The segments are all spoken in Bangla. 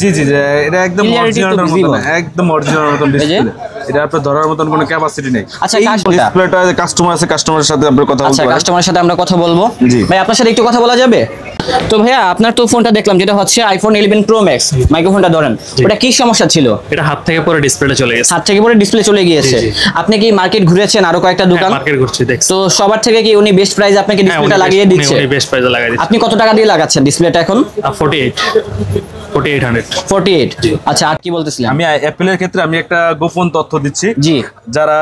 জি, জি, জি, এটা একদম অরিজিনালটার মতো না, একদম অরিজিনাল মতন ডিসপ্লে। এটা আপনার ধরার মতন কোনো ক্যাপাসিটি নেই। আচ্ছা, এই ডিসপ্লেটা কাস্টমার আছে, কাস্টমারের সাথে আমরা কথা বলবো। আচ্ছা, কাস্টমারের সাথে আমরা কথা বলবো। জি ভাই, আপনার সাথে একটু কথা বলা যাবে? তো ভাইয়া, আপনার তো ফোনটা দেখলাম, যেটা হচ্ছে আইফোন 11 প্রো ম্যাক্স। মাইক্রোফোনটা ধরেন, ওটা কি সমস্যা ছিল? এটা হাত থেকে পরে ডিসপ্লেটা চলে গেছে। হাত থেকে পরে ডিসপ্লে চলে গিয়েছে। আপনি কি মার্কেট ঘুরেছেন আরো কয়েকটা দোকান? মার্কেট ঘুরছি, দেখছি। তো সবার থেকে কি উনি বেস্ট প্রাইস আপনাকে ডিসপ্লেটা লাগিয়ে দিচ্ছে? উনি বেস্ট প্রাইসে লাগিয়ে দিচ্ছে। আপনি কত টাকা দিয়ে লাগাচ্ছেন ডিসপ্লেটা এখন? 4800। আচ্ছা, আর কি বলতেছিলেন? আমি অ্যাপেলের ক্ষেত্রে আমি একটা গোপন তথ্য দিচ্ছি। জি। যারা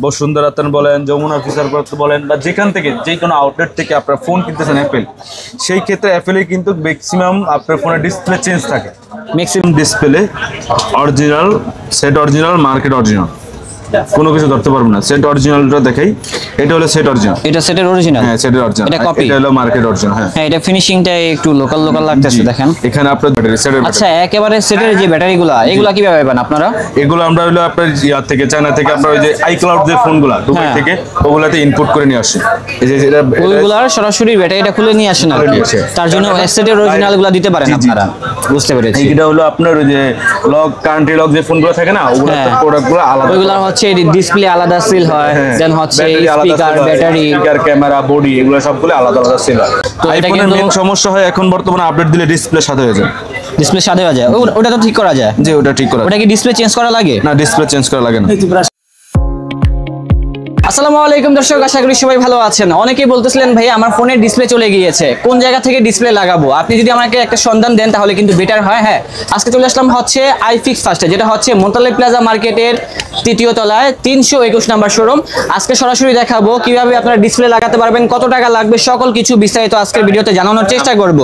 বসুন্ধরাতন বলেন, যমুনা ফিচার বলেন, বা যেখান থেকে যে কোনো আউটলেট থেকে আপনার ফোন কিনতেছেন অ্যাপেল, সেই ক্ষেত্রে অ্যাপেলে কিন্তু ম্যাক্সিমাম আপনার ফোনের ডিসপ্লে চেঞ্জ থাকে। Maximum display original, set original, market original, কোনো কিছু ধরতে পারবো না। সেট অরিজিনালটা দেখাই, এটা হলো সেট অরিজিনাল। এটা সেটের অরিজিনাল? হ্যাঁ, সেটের অরিজিনাল। এটা কপি? এটা হলো মার্কেট অরিজিনাল। হ্যাঁ, হ্যাঁ, এটা ফিনিশিংটা একটু লোকাল লাগতেছে, দেখেন। এখানে আপনার ব্যাটারি, সেটের আচ্ছা, একেবারে সেটের যে ব্যাটারিগুলো, এগুলা কিভাবে পাবেন আপনারা? এগুলো আমরা হলো আপনার ইয়ার থেকে, চায়না থেকে, আপনার ওই যে আইক্লাউড যে ফোনগুলো দুবাই থেকে, ওগুলাতে ইনপুট করে নিয়ে আসে। এই যে এটা ওইগুলার সরাসরি ব্যাটারিটা খুলে নিয়ে আসেন আর কি। তার জন্য সেটের অরিজিনালগুলো দিতে পারেন আপনারা। বুঝতে পেরেছি। এটা হলো আপনার ওই যে লক, কান্ট্রি লক যে ফোনগুলো থাকে না, ওগুলো প্রোডাক্টগুলো আলাদা। ওইগুলো হচ্ছে ডিসপ্লে আলাদা সিল হয়, দেন হচ্ছে স্পিকার, ব্যাটারি, ক্যামেরা, বডি, এগুলো সবগুলো আলাদা আলাদা সিল হয়। তো আইফোনের মেইন সমস্যা হয় এখন বর্তমানে আপডেট দিলে ডিসপ্লে সাদা হয়ে যায়। ডিসপ্লে সাদা হয়ে যায়? ওটা তো ঠিক করা যায়? জি, ওটা ঠিক করা। ওটা কি ডিসপ্লে চেঞ্জ করা লাগে? না, ডিসপ্লে চেঞ্জ করা লাগে না। আসসালামু আলাইকুম দর্শক, আশা করি সবাই ভালো আছেন। অনেকেই বলতেছিলেন, ভাই আমার ফোনের ডিসপ্লে চলে গিয়েছে, কোন জায়গা থেকে ডিসপ্লে লাগাবো? আপনি যদি আমাকে একটা সন্ধান দেন তাহলে কিন্তু বেটার হয়। হ্যাঁ, আজকে চলে আসলাম হচ্ছে আইফিক্স ফার্স্টে, যেটা হচ্ছে মোতালেব প্লাজা মার্কেটের ৩য় তলায় ৩২১ নাম্বার শোরুম। আজকে সরাসরি দেখাবো কিভাবে আপনারা ডিসপ্লে লাগাতে পারবেন, কত টাকা লাগবে, সকল কিছু বিস্তারিত আজকের ভিডিওতে জানানোর চেষ্টা করব।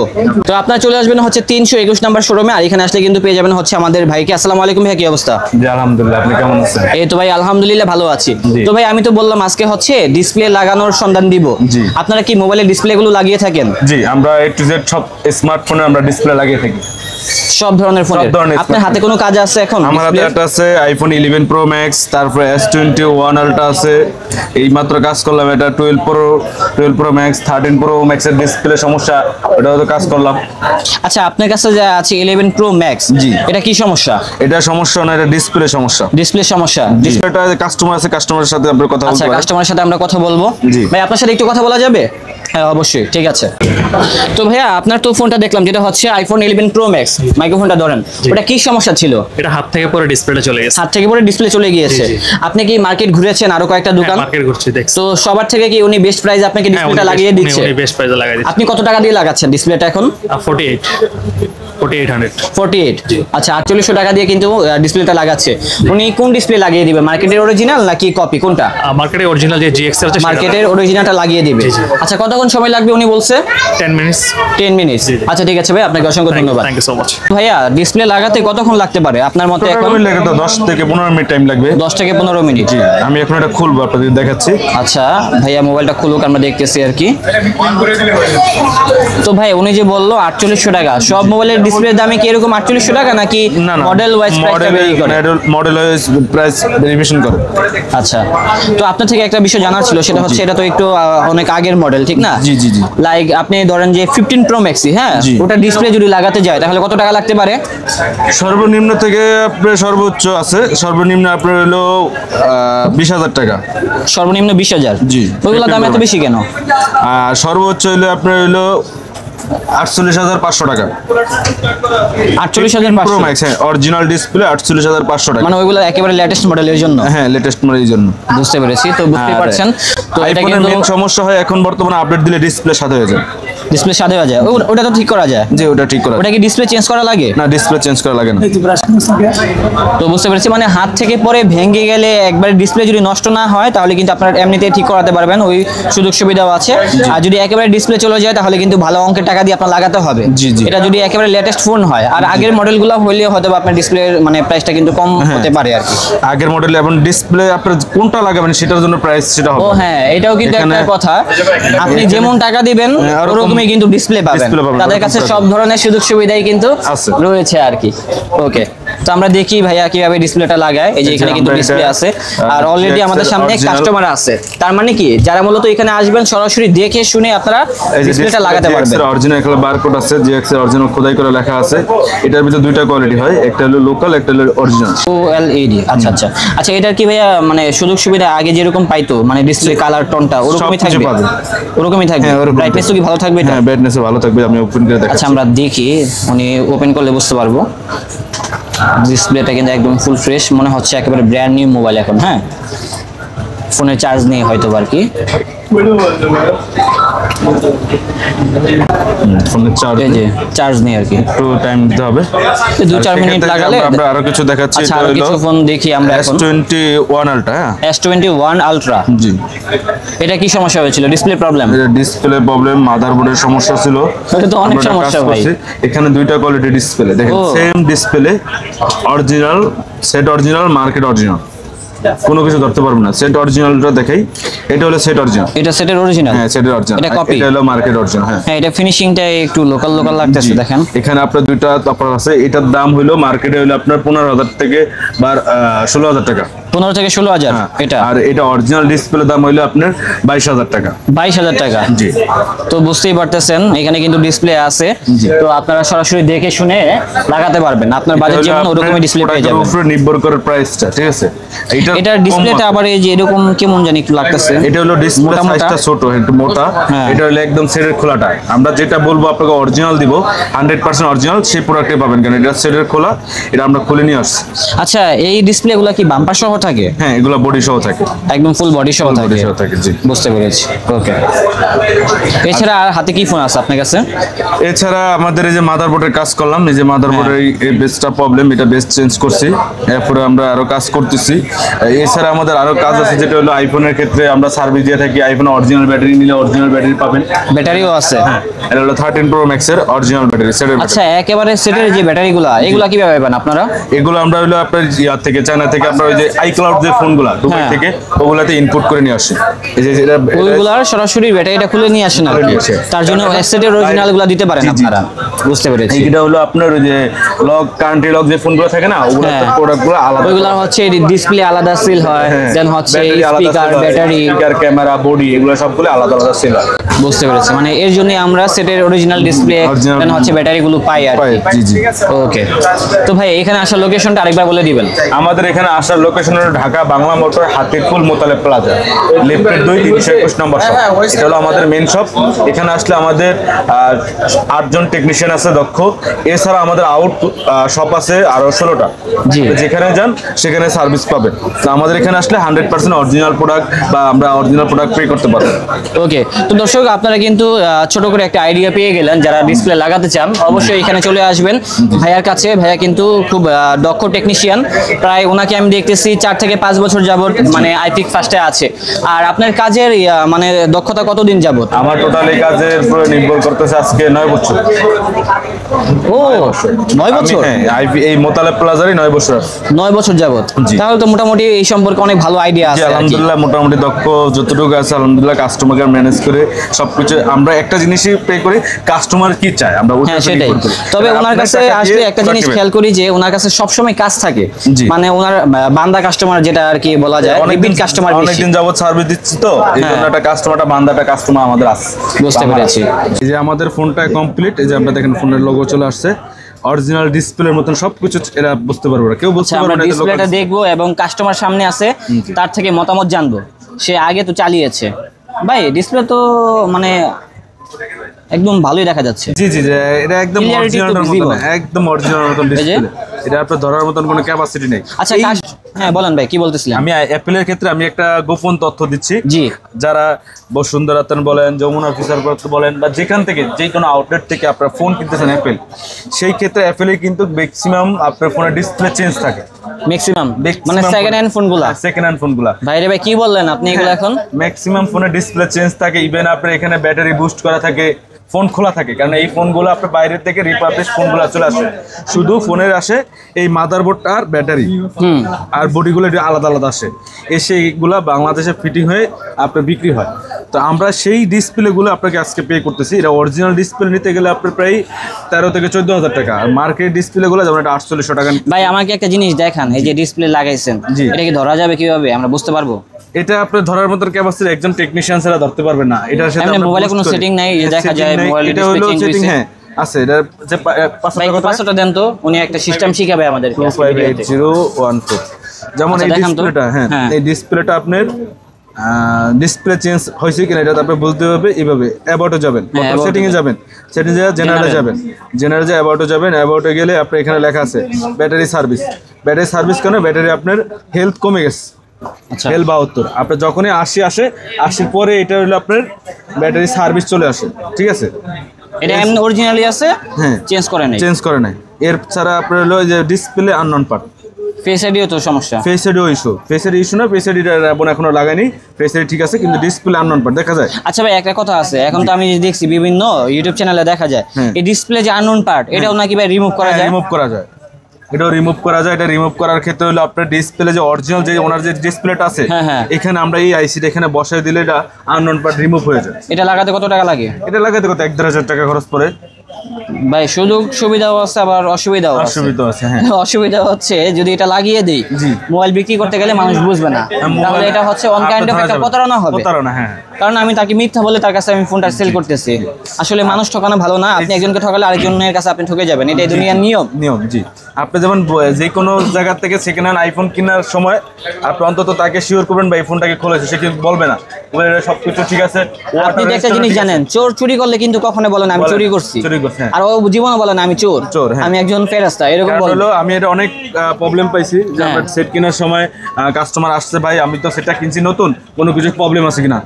তো আপনারা চলে আসবেন হচ্ছে ৩২১ নাম্বার শোরুমে, আর এখানে আসলে কিন্তু পেয়ে যাবেন হচ্ছে আমাদের ভাইকে। আসসালামু আলাইকুম ভাই, কি অবস্থা? জি, আলহামদুলিল্লাহ, আপনি কেমন আছেন? এই তো ভাই, আলহামদুলিল্লাহ ভালো আছি। তো ভাই, আমি তো বললাম আজকে হচ্ছে ডিসপ্লে লাগানোর সন্ধান দিব। জি। আপনারা কি মোবাইলের ডিসপ্লে গুলো লাগিয়ে থাকেন? জি, আমরা A to Z সব স্মার্টফোনে আমরা ডিসপ্লে লাগিয়ে থাকি। সব ধরনের ফোন? আপনার হাতে কোনো কাজ আছে এখন? আমার হাতে একটা আছে আইফোন 11 প্রো ম্যাক্স, তারপরে S21 আলট্রা আছে, এই মাত্র কাজ করলাম। এটা 12 প্রো ম্যাক্স, 13 প্রো ম্যাক্সের ডিসপ্লে সমস্যা, ওটাও তো কাজ করলাম। আচ্ছা, আপনার কাছে যা আছে 11 প্রো ম্যাক্স, জি, এটা কি সমস্যা? এটা সমস্যা না, এটা ডিসপ্লে সমস্যা। ডিসপ্লে সমস্যা? ডিসপ্লেটা কাস্টমার আছে, কাস্টমারের সাথে আমরা কথা বলবো। আচ্ছা, কাস্টমারের সাথে আমরা কথা বলবো। জি ভাই, আপনার সাথে একটু কথা বলা যাবে? হ্যাঁ, অবশ্যই, ঠিক আছে। তো ভাইয়া, আপনার তো ফোনটা দেখলাম, যেটা হচ্ছে আইফোন 11 প্রো ম্যাক্স। মাইক্রোফোনটা ধরেন, ওটা কি সমস্যা ছিল? এটা হাত থেকে পরে ডিসপ্লেটা চলে গেছে। হাত থেকে পরে ডিসপ্লে চলে গিয়েছে। আপনি কি মার্কেট ঘুরেছেন আরো কয়েকটা দোকান? মার্কেট ঘুরছি, দেখছি। তো সবার থেকে কি উনি বেস্ট প্রাইস আপনাকে ডিসপ্লেটা লাগিয়ে দিচ্ছে? উনি বেস্ট প্রাইসে লাগিয়ে দিচ্ছে। আপনি কত টাকা দিয়ে লাগাচ্ছেন ডিসপ্লেটা এখন? 4800। আচ্ছা, 4800 টাকা দিয়ে কিন্তু ডিসপ্লেটা লাগাচ্ছে। উনি কোন ডিসপ্লে লাগিয়ে দিবে, মার্কেটের অরিজিনাল নাকি কপি, কোনটা? মার্কেটের অরিজিনাল যে GX আছে, মার্কেটের অরিজিনালটা লাগিয়ে দিবে। আচ্ছা, কতক্ষণ সময় লাগবে উনি বলছে? 10 মিনিটস। 10 মিনিটস। আচ্ছা, ঠিক আছে ভাই, আপনাকে অসংখ্য ধন্যবাদ। Thank you so much. ভাইয়া, ডিসপ্লে লাগাতে কতক্ষণ লাগতে পারে আপনার মতে? এখন 10 থেকে 15 মিনিট টাইম লাগবে। 10 থেকে 15 মিনিট? জি, আমি এখন এটা খুলবো, আপনাদের দেখাচ্ছি। আচ্ছা ভাইয়া, মোবাইলটা খুলুক, আমরা দেখতেছি আর কি। তো ভাই, উনি যে বললো 4800 টাকা, সব মোবাইলের ডিসপ্লের দামে কি এরকম 4800 টাকা, নাকি মডেল ওয়াইজ প্রাইসটা ভেরি করে? মডেল ওয়াইজ প্রাইস ভেরিয়েশন করে। আচ্ছা, তো আপনার থেকে একটা বিষয় জানার ছিল, সেটা হচ্ছে এটা তো একটু অনেক আগের মডেল, ঠিক না? জি জি জি। লাইক আপনি ধরেন যে 15 প্রো ম্যাক্সি, হ্যাঁ, ওটা ডিসপ্লে যদি লাগাতে যায় তাহলে কত টাকা লাগতে পারে? সর্বনিম্ন থেকে আপনার সর্বোচ্চ আছে, সর্বনিম্ন আপনার হলো 20,000 টাকা। সর্বনিম্ন 20,000? জি। ওইগুলো দাম এত বেশি কেন? আর সর্বোচ্চ হলো আপনার হলো 48,500 টাকা। 48,500 প্রো ম্যাক্স, হ্যাঁ, অরিজিনাল ডিসপ্লে 48,500 টাকা। মানে ওইগুলো একেবারে লেটেস্ট মডেলের জন্য? হ্যাঁ, লেটেস্ট মডেলের জন্য। বুঝতে পেরেছি। তো বুঝতেই পারছেন, তো এটা আইফোনের কিন্তু মেইন সমস্যা হয় এখন বর্তমানে আপডেট দিলে ডিসপ্লে সাদা হয়ে যায়। ডিসপ্লে সাদা হয়ে যায়? ওটা তো ঠিক করা যায়? জি, ওটা ঠিক করা। ওটা কি ডিসপ্লে চেঞ্জ করা লাগে? না, ডিসপ্লে চেঞ্জ করা লাগে না। তো বুঝতে পেরেছি, মানে হাত থেকে পরে ভেঙে গেলে একবারে ডিসপ্লে যদি নষ্ট না হয় তাহলে কিন্তু আপনারা এমনিতেই ঠিক করাতে পারবেন, ওই সুযোগ সুবিধাও আছে। আর যদি একেবারে ডিসপ্লে চলে যায় তাহলে কিন্তু ভালো অঙ্কের টাকা দিয়ে আপনার লাগাতে হবে। জি জি। এটা যদি একেবারে লেটেস্ট ফোন হয়, আর আগের মডেলগুলো হইলে হয়তো আপনার ডিসপ্লের মানে প্রাইসটা কিন্তু কম হতে পারে আর কি। আগের মডেল এবং ডিসপ্লে আপনার কোনটা লাগাবেন সেটার জন্য প্রাইস সেটা হবে। ও হ্যাঁ, এটাও কিন্তু একটা কথা। আপনি যেমন টাকা দিবেন ওরকমই কিন্তু ডিসপ্লে পাবেন। তাদের কাছে সব ধরনের সুযোগ সুবিধাই কিন্তু রয়েছে আর কি। ওকে, তো আমরা দেখি ভাইয়া কিভাবে ডিসপ্লেটা লাগায়। এই যে এখানে কিন্তু আমরা ডিসপ্লে এটা, আছে আর অলরেডি আমাদের সামনে original- কাস্টমার আছে। তার মানে কি যারা মূলত এখানে আসবেন সরাসরি দেখে শুনে আপনারা ডিসপ্লেটা লাগাতে পারবেন। অরিজিনাল একটা বারকোড আছে, জিএক্স এর অরিজিনাল খোদাই করে লেখা আছে। এটার ভিতরে দুইটা কোয়ালিটি হয়, একটা হলো লোকাল, একটা হলো অরিজিনাল। OLED, আচ্ছা আচ্ছা আচ্ছা। এটার কি ভাইয়া মানে সুযোগ সুবিধা আগে যেরকম পাইতো, মানে ডিসপ্লে কালার টোনটা ওরকমই সবকিছু থাকবে? পাবে। ওরকমই থাকবে। হ্যাঁ, ওরকম ব্রাইটনেস কি ভালো থাকবে এটা? হ্যাঁ, ব্রাইটনেস ভালো থাকবে। আমি ওপেন করে দেখাচ্ছি। আচ্ছা আমরা দেখি, উনি ওপেন করলে বুঝতে পারবো। ডিসপ্লেটা কিন্তু একদম ফুল ফ্রেশ মনে হচ্ছে, একেবারে ব্র্যান্ড নিউ মোবাইল এখন। হ্যাঁ, ফোনে চার্জ নেই হয়তো আর কি। ফোনের চার্জ এই যে চার্জ নেই আর কি, একটু টাইম দিতে হবে। 2-4 মিনিট লাগালে। আমরা আরো কিছু দেখাচ্ছি। আচ্ছা এটা আরো হলো কিছু ফোন দেখি আমরা এখন। S21 Ultra। হ্যাঁ, S21 Ultra। জি। এটা কি সমস্যা হয়েছিল? Display problem? এটা ডিসপ্লে প্রবলেম, মাদারবোর্ডের সমস্যা ছিল। এটা তো অনেক আমরা এটা কাজ সমস্যা ভাই। করছি। এখানে দুইটা কোয়ালিটি ডিসপ্লে দেখেন, ও। Same display, original, set original, market original, কোনো কিছু ধরতে পারবো না। সেট অরিজিনালটা দেখাই, এটা হলো সেট অরিজিনাল। এটা সেটের অরিজিনাল? হ্যাঁ, সেটের অরিজিনাল। এটা copy? এটা হলো মার্কেট অরিজিনাল। হ্যাঁ, হ্যাঁ, এটা ফিনিশিংটা একটু লোকাল লোকাল লাগতেছে জি। দেখেন। এখানে আপনার দুইটা তফাৎ আছে। এটার দাম হলো মার্কেটে হলো আপনার 15,000 থেকে বা 16,000 টাকা। 15 থেকে 16,000 হ্যাঁ, এটা। আর এটা অরিজিনাল ডিসপ্লে দাম হলো আপনার 22,000 টাকা। 22,000 টাকা। জি। তো বুঝতেই পারতেছেন এখানে কিন্তু ডিসপ্লে আছে। জি। তো আপনারা সরাসরি দেখে শুনে লাগাতে পারবেন। আপনার বাজেট যেমন ওরকমই ডিসপ্লে পেয়ে যাবেন। উপরে নির্ভর করে প্রাইসটা, ঠিক আছে? এটার ডিসপ্লেটা আবার এই যে এরকম কেমন জানি একটু লাগতেছে। এটা হলো ডিসপ্লে মোটা মোটা। সাইজটা ছোট, একটু মোটা। হ্যাঁ। এটা হলো একদম সেটের খোলাটা। আমরা যেটা বলবো আপনাকে অরিজিনাল দিব, 100% অরিজিনাল সেই প্রোডাক্টই পাবেন, কারণ এটা সেটের খোলা। এটা আমরা খুলে নিয়ে আসছি। আচ্ছা, এই ডিসপ্লেগুলো কি বাম্পার সহ থাকে? হ্যাঁ, এগুলো বডি সহ থাকে। একদম ফুল বডি সহ বডি থাকে? সহ থাকে, জি। বুঝতে পেরেছি, ওকে। এছাড়া আর হাতে কি ফোন আছে আপনার কাছে? এছাড়া আমাদের এই যে মাদারবোর্ডের কাজ করলাম, এই যে মাদারবোর্ডের এই বেসটা প্রবলেম, এটা বেস চেঞ্জ করছি। এরপরে আমরা আরো কাজ করতেছি। এছাড়া আমাদের আরো কাজ আছে, যেটা হলো আইফোনের ক্ষেত্রে আমরা সার্ভিস দিয়ে থাকি। আইফোন অরিজিনাল ব্যাটারি নিলে অরিজিনাল ব্যাটারি পাবেন। ব্যাটারিও আছে? এটা হলো 13 Pro Max এর অরিজিনাল ব্যাটারি, সেটের আচ্ছা, একেবারে সেটের যে ব্যাটারিগুলো, এগুলা কিভাবে পাবেন আপনারা? এগুলো আমরা হলো আপনার ইয়ার থেকে, চায়না থেকে, আমরা ওই যে আইক্লাউড যে ফোনগুলো দুবাই হ্যাঁ। থেকে, ওগুলাতে ইনপুট করে নিয়ে আসি। এই যে এটা ওইগুলার সরাসরি ব্যাটারিটা খুলে নিয়ে আসেন আর কি। নিয়ে আসে। তার জন্য সেটের অরিজিনাল গুলা দিতে পারেন জি, জি। আপনারা। বুঝতে পেরেছি। এইটা হলো আপনার ওই যে লক, কান্ট্রি লক যে ফোনগুলো থাকে না, ওগুলো হ্যাঁ। প্রোডাক্টগুলো আলাদা। ওইগুলা হচ্ছে ডিসপ্লে আলাদা সিল হয়, দেন হচ্ছে speaker, battery, speaker, camera, body, এগুলো সবগুলো আলাদা আলাদা সেল হয়। বুঝতে পেরেছি। মানে এর জন্য আমরা সেটের অরিজিনাল ডিসপ্লে Original দেন হচ্ছে ব্যাটারি গুলো পাই আর কি। জি, জি। ওকে। তো ভাই এখানে আসার লোকেশনটা আরেকবার বলে দিবেন। আমাদের এখানে আসার লোকেশন হলো ঢাকা বাংলা মোটর, হাতিরপুল, মোতালেব প্লাজা, লেফটের 2-321 নম্বর শপ। এটা হলো আমাদের মেন শপ। এখানে আসলে আমাদের 8জন টেকনিশিয়ান আছে দক্ষ। এছাড়া আমাদের আউট শপ আছে আরো 16টা। জি। যেখানে যান সেখানে সার্ভিস পাবেন। তো আমাদের এখানে আসলে 100% অরিজিনাল প্রোডাক্ট বা আমরা অরিজিনাল প্রোডাক্ট পে করতে পারবো। ওকে। তো দর্শক আপনারা কিন্তু ছোট করে একটা আইডিয়া পেয়ে গেলেন। যারা ডিসপ্লে লাগাতে চান অবশ্যই এখানে চলে আসবেন ভাইয়ার কাছে। ভাইয়া কিন্তু খুব দক্ষ টেকনিশিয়ান। প্রায় ওনাকে আমি দেখতেছি 4 থেকে 5 বছর যাবত মানে আইফিক্স ফার্স্টে আছে। আর আপনার কাজের মানে দক্ষতা কতদিন যাবত? আমার টোটাল এই কাজের উপরে নির্ভর করতেছে আজকে 9 বছর। ও 9 বছর? হ্যাঁ, এই মোতালেব প্লাজারই 9 বছর আছে। 9 বছর যাবত? জি। তাহলে তো মোটামুটি এই সম্পর্কে অনেক ভালো আইডিয়া জি, আছে আর কি। আলহামদুলিল্লাহ মোটামুটি দক্ষ যতটুকু আছে আলহামদুলিল্লাহ কাস্টমারকে ম্যানেজ করে সবকিছু। আমরা একটা জিনিসই পে করি, কাস্টমার কি চায় আমরা ওটা হ্যাঁ সেটাই। তবে ওনার কাছে আসলে একটা জিনিস খেয়াল করি যে ওনার কাছে সবসময় কাজ থাকে। জি। মানে ওনার বান্দা কাস্টমার যেটা আর কি বলা যায়, রিপিট কাস্টমার বেশি। অনেকদিন যাবত সার্ভিস দিচ্ছি, তো এই জন্য হ্যাঁ। একটা কাস্টমারটা বান্দাটা কাস্টমার আমাদের আছে। বুঝতে পেরেছি। এই যে আমাদের ফোনটা কমপ্লিট, এই যে আপনারা দেখেন ফোনের লোগো চলে আসছে, অরিজিনাল ডিসপ্লের মতন সবকিছু। এরা বুঝতে পারবে না, কেউ বুঝতে আচ্ছা, পারবে আমরা না এটা ডিসপ্লেটা local- দেখবো এবং কাস্টমার সামনে আছে, জি। তার থেকে মতামত জানবো। সে আগে তো চালিয়েছে। ভাই ডিসপ্লে তো মানে একদম ভালোই দেখা যাচ্ছে। জি, জি, জি, এটা একদম Clarity তো অরিজিনালের মতন, visible। একদম অরিজিনালের মতন এই যে। ডিসপ্লে। এটা আপনার ধরার মতন কোনো ক্যাপাসিটি নেই। আচ্ছা হ্যাঁ বলেন ভাই, কি বলতেছিলেন? আমি অ্যাপেলের ক্ষেত্রে আমি একটা গোপন তথ্য দিচ্ছি। জি। যারা বসুন্ধরাতন বলেন, যমুনা ফিচার বলেন, বা যেখান থেকে যে কোনো আউটলেট থেকে আপনার ফোন কিনতেছেন অ্যাপেল, সেই ক্ষেত্রে অ্যাপেলে কিন্তু ম্যাক্সিমাম আপনার ফোনের ডিসপ্লে চেঞ্জ থাকে। ম্যাক্সিমাম মানে সেকেন্ড হ্যান্ড ফোনগুলা? সেকেন্ড হ্যান্ড ফোনগুলা। ভাইরে ভাই কি বললেন আপনি এগুলো এখন? ম্যাক্সিমাম ফোনের ডিসপ্লে চেঞ্জ থাকে। ইভেন আপনার এখানে ব্যাটারি বুস্ট করা থাকে, ফোন খোলা থাকে, কারণ এই ফোনগুলো আপনার বাইরে থেকে রিপাবলিশ ফোনগুলো চলে আসে। শুধু ফোনের আসে এই মাদারবোর্ডটা আর ব্যাটারি, আর বডিগুলো আলাদা আলাদা আসে। এসে এইগুলা বাংলাদেশে ফিটিং হয়ে আপনার বিক্রি হয়। তো আমরা সেই ডিসপ্লেগুলো আপনাকে আজকে পে করতেছি। এটা অরিজিনাল ডিসপ্লে নিতে গেলে আপনার প্রায় 13 থেকে 14,000 টাকা, আর মার্কেট ডিসপ্লেগুলো যেমন এটা 4800 টাকা। ভাই আমাকে একটা জিনিস দেখান, এই যে ডিসপ্লে লাগাইছেন জি। এটা কি ধরা যাবে কিভাবে, আমরা বুঝতে পারবো? এটা আপনি ধরার মতো ক্যাপাসিটি একজন টেকনিশিয়ান ছাড়া ধরতে পারবেন না। এটার সাথে এমনি আমরা মোবাইলে boost কোনো করি। সেটিং নাই যে দেখা Setting যায় নাই, মোবাইলে এটা ডিসপ্লে হলো চেঞ্জ সেটিং, হইছে? হ্যাঁ আছে। এটা যে ভাই 500 পাঁচটা দেন তো, উনি একটা সিস্টেম শিখাবে আমাদের। 258014। যেমন আচ্ছা, এই দেখান তো। ডিসপ্লেটা, হ্যাঁ হ্যাঁ। এই ডিসপ্লেটা আপনার ডিসপ্লে চেঞ্জ হয়েছে কিনা এটা আপনি বুঝতে হবে। এইভাবে অ্যাবাউটে যাবেন, about সেটিং এ যাবেন, সেটিং এ জেনারেলে যাবেন, জেনারেলে অ্যাবাউটে যাবেন। অ্যাবাউটে গেলে আপনার এখানে লেখা আছে ব্যাটারি সার্ভিস। ব্যাটারি সার্ভিস কেন? ব্যাটারি আপনার হেলথ কমে গেছে, আচ্ছা হেল 72। আপনার যখনই 80 আসে, 80 পরে এটা হলো আপনার ব্যাটারি সার্ভিস চলে আসে, ঠিক আছে? এটা এমনি অরিজিনালি আছে, হ্যাঁ চেঞ্জ করে নাই। চেঞ্জ করে নাই। এর ছাড়া আপনার হলো যে ডিসপ্লে আননন পার্ট, ফেস আইডিও তো সমস্যা। ফেস আইডিও ইস্যু। ফেস আইডি ইস্যু না, ফেস আইডিটা এখনো লাগাইনি। ফেস আইডি ঠিক আছে, কিন্তু ডিসপ্লে আননন পার্ট দেখা যায়। আচ্ছা ভাই একটা কথা আছে, এখন তো আমি দেখছি বিভিন্ন ইউটিউব চ্যানেলে দেখা যায় হ্যাঁ। এই ডিসপ্লে যে আননোন পার্ট, এটাও নাকি ভাই রিমুভ করা যায়। রিমুভ করা যায়, এটাও রিমুভ করা যায়। এটা রিমুভ করার ক্ষেত্রে হলো আপনার ডিসপ্লে যে অরিজিনাল যে ওনার যে ডিসপ্লেটা আছে, হ্যাঁ, হ্যাঁ। এখানে আমরা এই আইসিটা এখানে বসাই দিলে এটা আননন পার্ট রিমুভ হয়ে যায়। এটা লাগাতে কত টাকা লাগে? এটা লাগাতে কত 1-1.5 টাকা খরচ পড়ে। ভাই সুযোগ সুবিধাও আছে আবার অসুবিধাও আছে। অসুবিধা আছে, হ্যাঁ। অসুবিধা হচ্ছে যদি এটা লাগিয়ে দেই, জি। মোবাইল বিক্রি করতে গেলে মানুষ বুঝবে না, তাহলে এটা হচ্ছে অন কাইন্ড অফ একটা প্রতারণা হবে। প্রতারণা, হ্যাঁ। কারণ আমি তাকে মিথ্যা বলে তার কাছে আমি ফোনটা সেল করতেছি। আসলে মানুষ ঠকানো ভালো না। আপনি একজনকে ঠকালে আরেকজনের কাছে আপনি ঠকে যাবেন, এটাই দুনিয়ার নিয়ম। নিয়ম, জি। আপনি যেমন যে কোনো জায়গা থেকে সেকেন্ড হ্যান্ড আইফোন কেনার সময় আপনি অন্তত তাকে শিওর করবেন বা এই ফোনটাকে খুলেছে, সে কিন্তু বলবে না সবকিছু ঠিক আছে। আপনি তো একটা জিনিস জানেন, চোর চুরি করলে কিন্তু কখনো বলে না আমি চুরি করছি, হ্যাঁ। আর ও জীবনে বলে না আমি চোর, হ্যাঁ। আমি একজন ফেরেশতা, এরকম কারণ বলবে। হলো আমি এটা অনেক প্রবলেম পাইছি যে হ্যাঁ। আমরা সেট কেনার সময় কাস্টমার আসছে, ভাই আমি তো সেটা কিনছি নতুন, কোনো কিছু প্রবলেম আছে কিনা।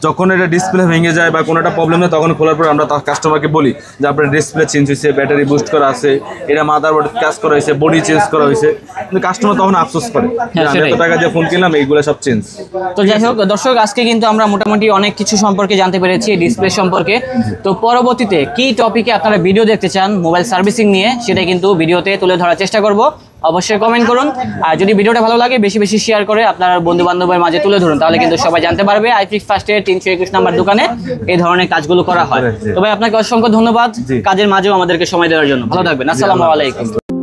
যখন এটা ডিসপ্লে ভেঙে যায় বা কোনো একটা প্রবলেম নেই, তখন খোলার পর আমরা তার কাস্টমারকে বলি যে আপনার ডিসপ্লে চেঞ্জ হয়েছে, ব্যাটারি বুস্ট করা আছে, এটা মাদারবোর্ড কাজ করা হয়েছে, বডি চেঞ্জ করা হয়েছে। কিন্তু কাস্টমার তখন আফসোস করে যে আমি সেটাই। এত টাকা দিয়ে ফোন কিনলাম, এইগুলো সব চেঞ্জ। তো যাই হোক দর্শক, আজকে কিন্তু আমরা মোটামুটি অনেক কিছু সম্পর্কে জানতে পেরেছি, ডিসপ্লে সম্পর্কে। তো পরবর্তীতে কি টপিকে আপনারা ভিডিও দেখতে চান মোবাইল সার্ভিসিং নিয়ে, সেটা কিন্তু ভিডিওতে তুলে ধরার চেষ্টা করব। অবশ্যই কমেন্ট করুন, আর যদি ভিডিওটা ভালো লাগে বেশি বেশি শেয়ার করে আপনার বন্ধু বান্ধবের মাঝে তুলে ধরুন, তাহলে কিন্তু সবাই জানতে পারবে আইফিক্স ফার্স্টের 321 নাম্বার দোকানে এই ধরনের কাজগুলো করা হয়। তো ভাই আপনাকে অসংখ্য ধন্যবাদ জি। কাজের মাঝেও আমাদেরকে সময় দেওয়ার জন্য। ভালো থাকবেন, আসসালামু আলাইকুম।